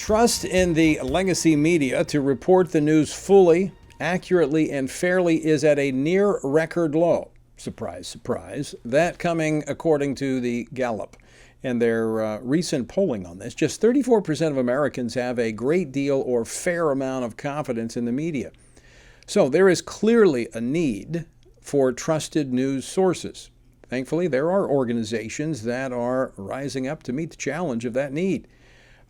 Trust in the legacy media to report the news fully, accurately, and fairly is at a near record low. Surprise, surprise. That coming according to the Gallup and their recent polling on this. Just 34% of Americans have a great deal or fair amount of confidence in the media. So there is clearly a need for trusted news sources. Thankfully, there are organizations that are rising up to meet the challenge of that need.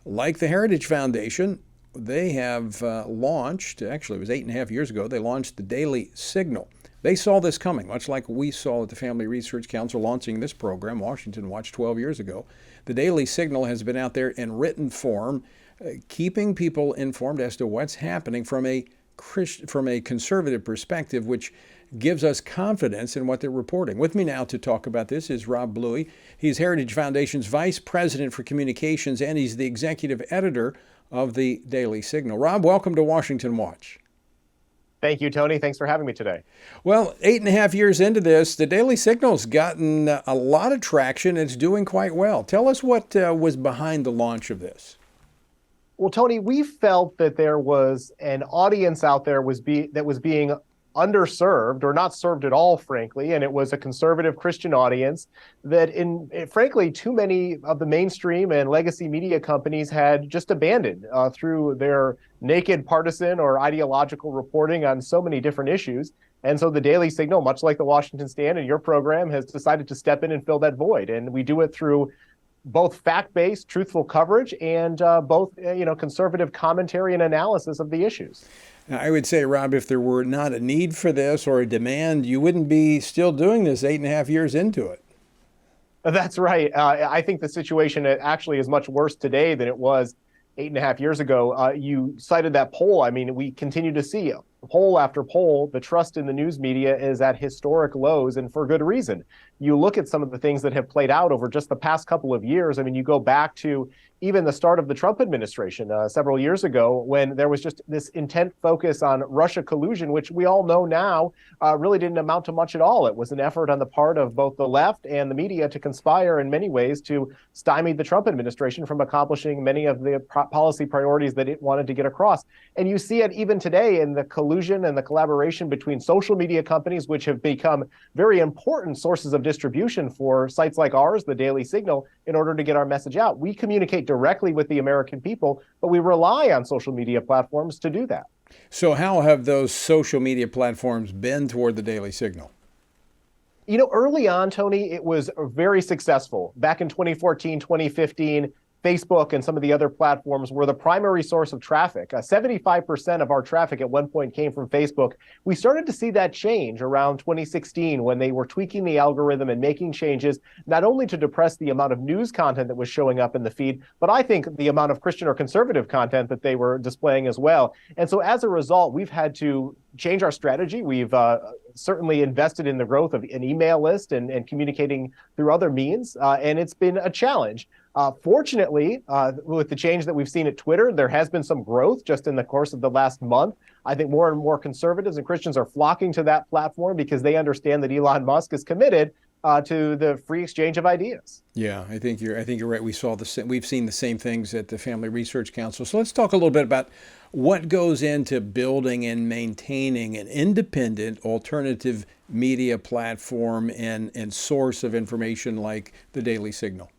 Like the Heritage Foundation, they have launched, actually it was 8.5 years ago, they launched the Daily Signal. They saw this coming, much like we saw at the Family Research Council launching this program, Washington Watch, 12 years ago. The Daily Signal has been out there in written form, keeping people informed as to what's happening from a conservative perspective, which gives us confidence in what they're reporting. With me now to talk about this is Rob Bluey. He's Heritage Foundation's Vice President for Communications, and he's the Executive Editor of the Daily Signal. Rob, welcome to Washington Watch. Thank you, Tony. Thanks for having me today. Well, 8.5 years into this, the Daily Signal's gotten a lot of traction. It's doing quite well. Tell us what was behind the launch of this. Well, Tony, we felt that there was an audience out there that was being underserved or not served at all, frankly, and it was a conservative Christian audience that, frankly, too many of the mainstream and legacy media companies had just abandoned through their naked partisan or ideological reporting on so many different issues. And so the Daily Signal, much like the Washington Stand and your program, has decided to step in and fill that void. And we do it through both fact-based, truthful coverage and both conservative commentary and analysis of the issues. Now, I would say, Rob, if there were not a need for this or a demand, you wouldn't be still doing this 8.5 years into it. That's right. I think the situation actually is much worse today than it was 8.5 years ago. You cited that poll. I mean, we continue to see poll after poll, the trust in the news media is at historic lows, and for good reason. You look at some of the things that have played out over just the past couple of years. I mean, you go back to even the start of the Trump administration several years ago, when there was just this intent focus on Russia collusion, which we all know now really didn't amount to much at all. It was an effort on the part of both the left and the media to conspire in many ways to stymie the Trump administration from accomplishing many of the policy priorities that it wanted to get across. And you see it even today in the collusion and the collaboration between social media companies, which have become very important sources of distribution for sites like ours, the Daily Signal, in order to get our message out. We communicate directly with the American people, but we rely on social media platforms to do that. So how have those social media platforms been toward the Daily Signal? You know, early on, Tony, it was very successful. Back in 2014, 2015, Facebook and some of the other platforms were the primary source of traffic. 75% of our traffic at one point came from Facebook. We started to see that change around 2016 when they were tweaking the algorithm and making changes, not only to depress the amount of news content that was showing up in the feed, but I think the amount of Christian or conservative content that they were displaying as well. And so as a result, we've had to change our strategy. We've certainly invested in the growth of an email list and communicating through other means, and it's been a challenge. Fortunately, with the change that we've seen at Twitter, there has been some growth just in the course of the last month. I think more and more conservatives and Christians are flocking to that platform because they understand that Elon Musk is committed to the free exchange of ideas. Yeah, I think you're right. We've seen the same things at the Family Research Council. So let's talk a little bit about what goes into building and maintaining an independent alternative media platform and source of information like the Daily Signal.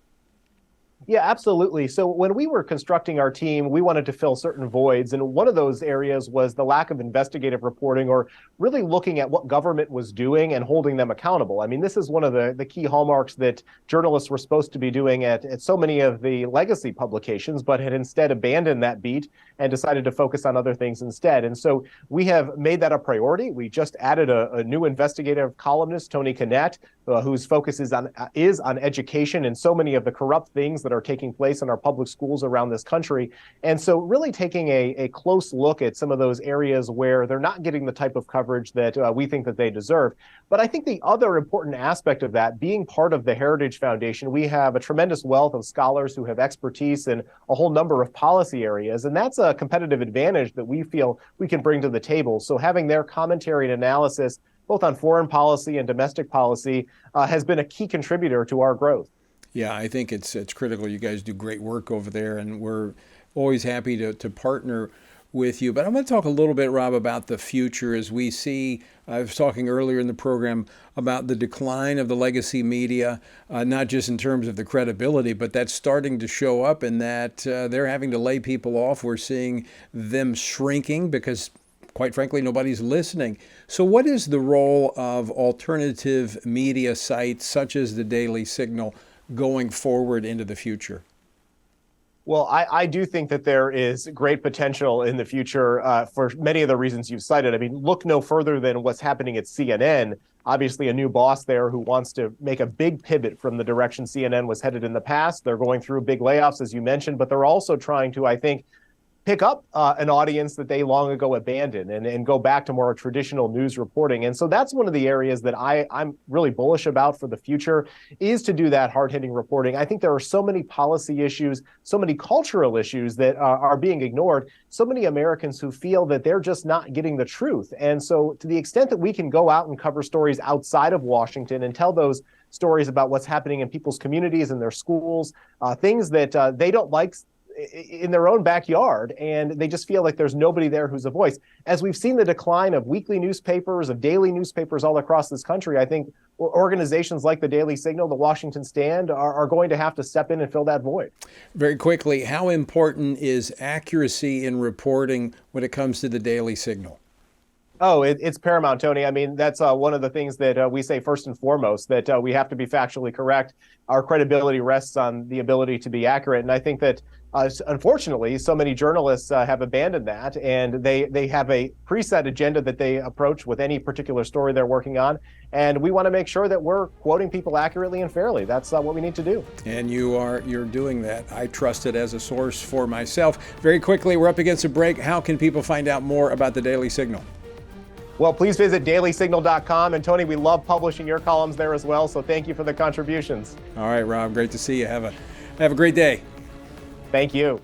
Yeah, absolutely. So when we were constructing our team, we wanted to fill certain voids. And one of those areas was the lack of investigative reporting, or really looking at what government was doing and holding them accountable. I mean, this is one of the key hallmarks that journalists were supposed to be doing at so many of the legacy publications, but had instead abandoned that beat and decided to focus on other things instead. And so we have made that a priority. We just added a new investigative columnist, Tony Kinnett, whose focus is on education and so many of the corrupt things that are taking place in our public schools around this country. And so really taking a close look at some of those areas where they're not getting the type of coverage that we think that they deserve. But I think the other important aspect of that, being part of the Heritage Foundation, we have a tremendous wealth of scholars who have expertise in a whole number of policy areas. And that's a competitive advantage that we feel we can bring to the table. So having their commentary and analysis, both on foreign policy and domestic policy, has been a key contributor to our growth. Yeah, I think it's critical. You guys do great work over there, and we're always happy to partner with you. But I want to talk a little bit, Rob, about the future as we see. I was talking earlier in the program about the decline of the legacy media, not just in terms of the credibility, but that's starting to show up in that they're having to lay people off. We're seeing them shrinking because, quite frankly, nobody's listening. So what is the role of alternative media sites such as the Daily Signal going forward into the future? Well, I do think that there is great potential in the future for many of the reasons you've cited. I mean, look no further than what's happening at CNN. Obviously, a new boss there who wants to make a big pivot from the direction CNN was headed in the past. They're going through big layoffs, as you mentioned, but they're also trying to, I think, pick up an audience that they long ago abandoned and go back to more traditional news reporting. And so that's one of the areas that I'm really bullish about for the future, is to do that hard-hitting reporting. I think there are so many policy issues, so many cultural issues that are being ignored, so many Americans who feel that they're just not getting the truth. And so to the extent that we can go out and cover stories outside of Washington and tell those stories about what's happening in people's communities and their schools, things that they don't like in their own backyard, and they just feel like there's nobody there who's a voice. As we've seen the decline of weekly newspapers, of daily newspapers all across this country, I think organizations like the Daily Signal, the Washington Stand, are going to have to step in and fill that void. Very quickly, how important is accuracy in reporting when it comes to the Daily Signal? Oh, it's paramount, Tony. I mean, that's one of the things that we say first and foremost, that we have to be factually correct. Our credibility rests on the ability to be accurate. And I think that, unfortunately, so many journalists have abandoned that, and they have a preset agenda that they approach with any particular story they're working on. And we want to make sure that we're quoting people accurately and fairly. That's what we need to do. And you're doing that. I trust it as a source for myself. Very quickly, we're up against a break. How can people find out more about the Daily Signal? Well, please visit dailysignal.com. And Tony, we love publishing your columns there as well. So thank you for the contributions. All right, Rob, great to see you. Have a great day. Thank you.